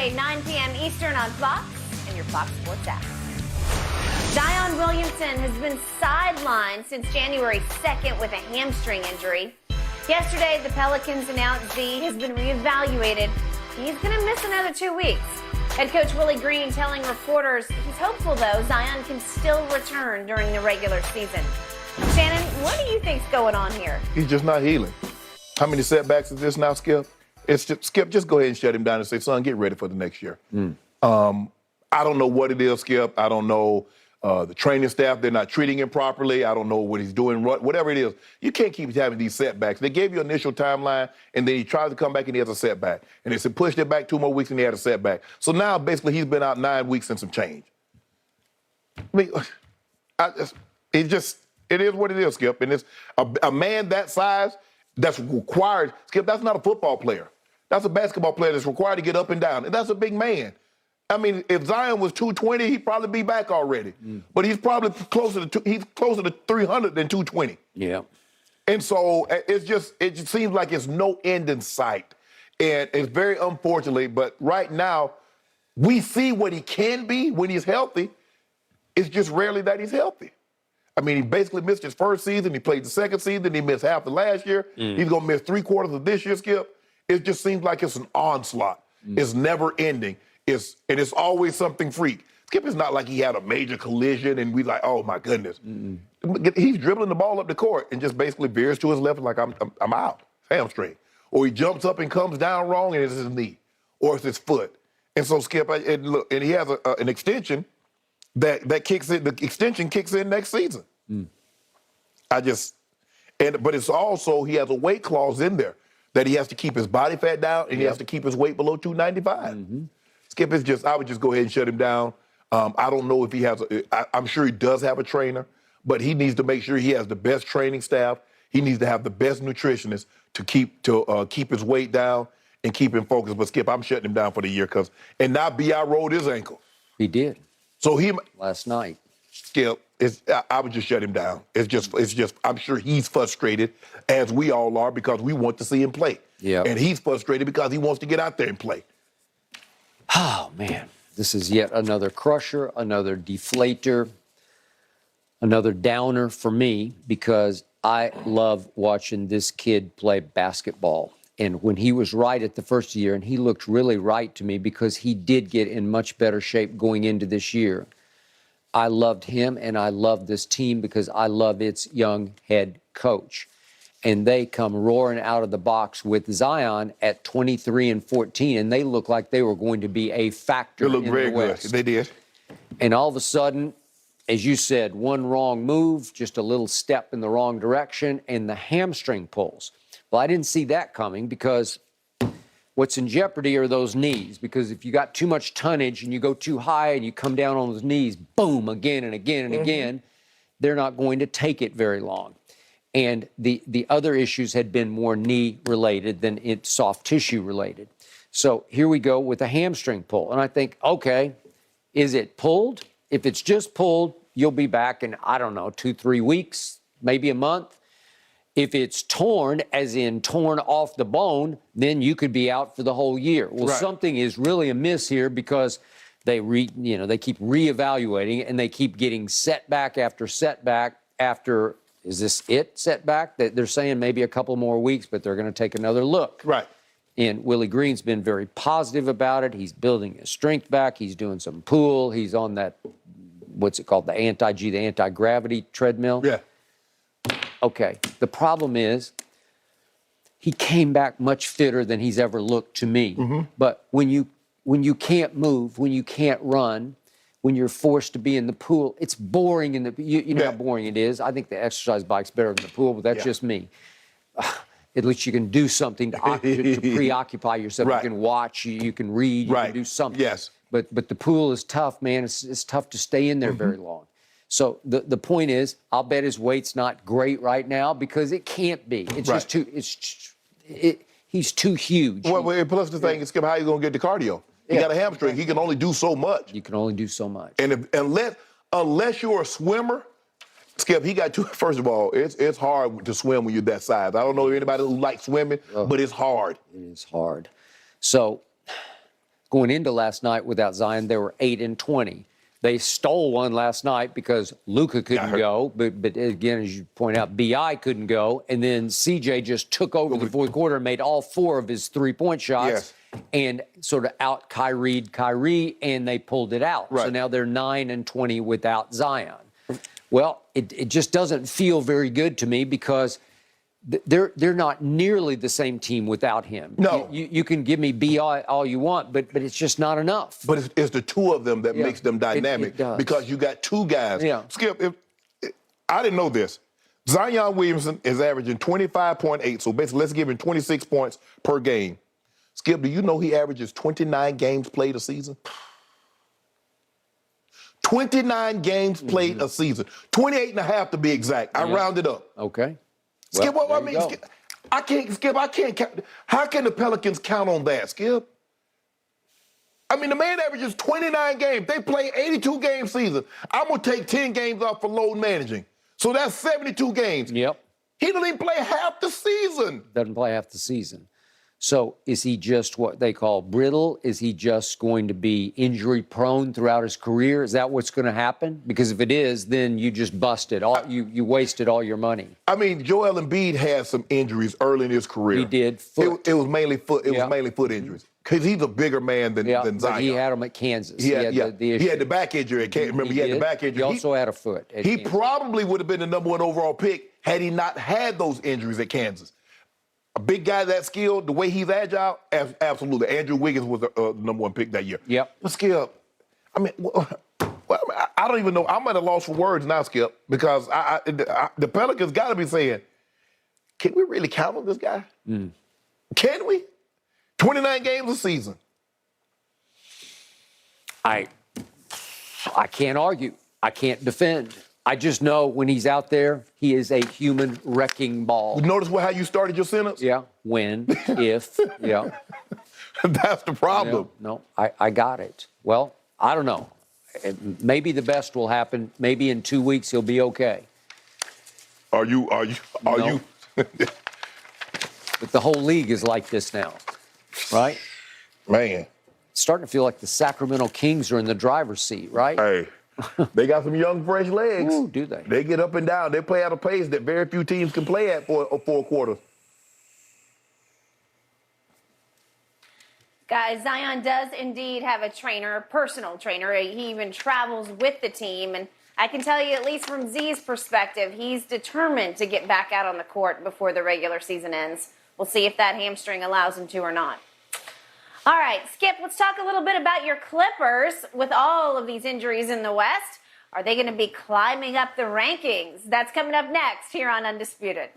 Saturday, 9 p.m. Eastern on Fox and your Fox Sports app. Zion Williamson has been sidelined since January 2nd with a hamstring injury. Yesterday, the Pelicans announced Z has been reevaluated. He's going to miss another 2 weeks. Head coach Willie Green telling reporters he's hopeful, though, Zion can still return during the regular season. Shannon, what do you think's going on here? He's just not healing. How many setbacks is this now, Skip? It's just, Skip, just go ahead and shut him down and say, son, get ready for the next year. I don't know what it is, Skip. I don't know the training staff. They're not treating him properly. I don't know what he's doing. Whatever it is, you can't keep having these setbacks. They gave you an initial timeline, and then he tries to come back, and he has a setback. And they said pushed it back 2 more weeks, and he had a setback. So now, basically, he's been out 9 weeks and some change. I mean, it is what it is, Skip. And it's a man that size that's required. Skip, that's not a football player. That's a basketball player that's required to get up and down. And that's a big man. I mean, if Zion was 220, he'd probably be back already. But he's probably closer to 300 than 220. Yeah. And so it just seems like it's no end in sight. And it's very unfortunately, but right now, we see what he can be when he's healthy. It's just rarely that he's healthy. I mean, he basically missed his first season. He played the second season. He missed half the last year. He's going to miss 3/4 of this year, Skip. It just seems like it's an onslaught. It's never ending. It's always something freak. Skip, it's not like he had a major collision and we like, oh, my goodness. He's dribbling the ball up the court and just basically veers to his left like, I'm out, hamstring. Or he jumps up and comes down wrong and it's his knee. Or it's his foot. And so, Skip, and he has an extension that kicks in. The extension kicks in next season. But it's also, he has a weight clause in there that he has to keep his body fat down and he has to keep his weight below 295. Skip, I would just go ahead and shut him down. I don't know if he has, I'm sure he does have a trainer, but he needs to make sure he has the best training staff. He needs to have the best nutritionist to keep his weight down and keep him focused. But Skip, I'm shutting him down for the year and now B.I. rolled his ankle. He did. So last night. Skip, I would just shut him down. It's just. I'm sure he's frustrated, as we all are, because we want to see him play. Yeah. And he's frustrated because he wants to get out there and play. Oh man, this is yet another crusher, another deflator, another downer for me because I love watching this kid play basketball. And when he was right at the first year, and he looked really right to me because he did get in much better shape going into this year. I loved him and I love this team because I love its young head coach. And they come roaring out of the box with Zion at 23 and 14, and they look like they were going to be a factor in the West. They look very good. They did. And all of a sudden, as you said, one wrong move, just a little step in the wrong direction, and the hamstring pulls. Well, I didn't see that coming because what's in jeopardy are those knees. Because if you got too much tonnage and you go too high and you come down on those knees, boom, again and again and again, they're not going to take it very long. And the other issues had been more knee-related than soft tissue-related. So here we go with a hamstring pull. And I think, okay, is it pulled? If it's just pulled, you'll be back in, I don't know, 2-3 weeks, maybe a month. If it's torn, as in torn off the bone, then you could be out for the whole year. Well, something is really amiss here because they keep reevaluating and they keep getting setback after setback after. Is this it, setback? They're saying maybe a couple more weeks, but they're going to take another look. Right. And Willie Green's been very positive about it. He's building his strength back. He's doing some pool. He's on that, what's it called, the anti-gravity treadmill. Yeah. Okay. The problem is he came back much fitter than he's ever looked to me. But when you can't move, when you can't run, when you're forced to be in the pool, it's boring. You know how boring it is. I think the exercise bike's better than the pool, but that's just me. At least you can do something to preoccupy yourself. You can watch, you can read, you can do something. Yes. But the pool is tough, man. It's tough to stay in there very long. So the point is, I'll bet his weight's not great right now because it can't be. It's just too. He's too huge. Well, plus the thing is, Skip, how are you going to get the cardio? He got a hamstring. He can only do so much. You can only do so much. And unless you're a swimmer, Skip, he got two. First of all, it's hard to swim when you're that size. I don't know anybody who likes swimming, but it's hard. It is hard. So going into last night without Zion, they were 8-20. They stole one last night because Luka couldn't go, but again, as you point out, BI couldn't go, and then CJ just took over the fourth quarter and made all 4 of his 3-point shots and sort of out Kyrie, and they pulled it out. Right. So now they're 9-20 without Zion. Well, it just doesn't feel very good to me because they're not nearly the same team without him. No. You can give me BI all you want, but it's just not enough. But it's the 2 of them that makes them dynamic. It does. Because you got 2 guys. Yeah. Skip, I didn't know this. Zion Williamson is averaging 25.8, so basically let's give him 26 points per game. Skip, do you know he averages 29 games played a season? 29 games played a season. 28 and a half to be exact. I rounded up. Okay. Skip, Well, what I mean, Skip, I can't count. How can the Pelicans count on that, Skip? I mean, the man averages 29 games. They play 82 game season. I'm going to take 10 games off for load managing. So that's 72 games. Yep. He doesn't even play half the season. Doesn't play half the season. So is he just what they call brittle? Is he just going to be injury prone throughout his career? Is that what's going to happen? Because if it is, then you just busted. You wasted all your money. I mean, Joel Embiid had some injuries early in his career. He did. Foot. It was mainly foot. It was mainly foot injuries. Because he's a bigger man than Zion. But he had them at Kansas. He had the back injury. Remember, he had the back injury. He also had a foot. He probably would have been the number 1 overall pick had he not had those injuries at Kansas. A big guy that skilled, the way he's agile, absolutely. Andrew Wiggins was the number 1 pick that year. Yep. But Skip, I mean, I don't even know. I'm at a loss for words now, Skip, because the Pelicans got to be saying, can we really count on this guy? Can we? 29 games a season. I can't argue. I can't defend. I just know when he's out there, he is a human wrecking ball. Notice how you started your sentence? Yeah. When, if, yeah. That's the problem. No, I got it. Well, I don't know. Maybe the best will happen. Maybe in 2 weeks he'll be okay. Are you? But the whole league is like this now, right? Man. It's starting to feel like the Sacramento Kings are in the driver's seat, right? Hey. They got some young, fresh legs. Ooh, do they? They get up and down. They play at a pace that very few teams can play at for 4 quarters. Guys, Zion does indeed have a trainer, a personal trainer. He even travels with the team. And I can tell you, at least from Z's perspective, he's determined to get back out on the court before the regular season ends. We'll see if that hamstring allows him to or not. All right, Skip, let's talk a little bit about your Clippers. With all of these injuries in the West, are they going to be climbing up the rankings? That's coming up next here on Undisputed.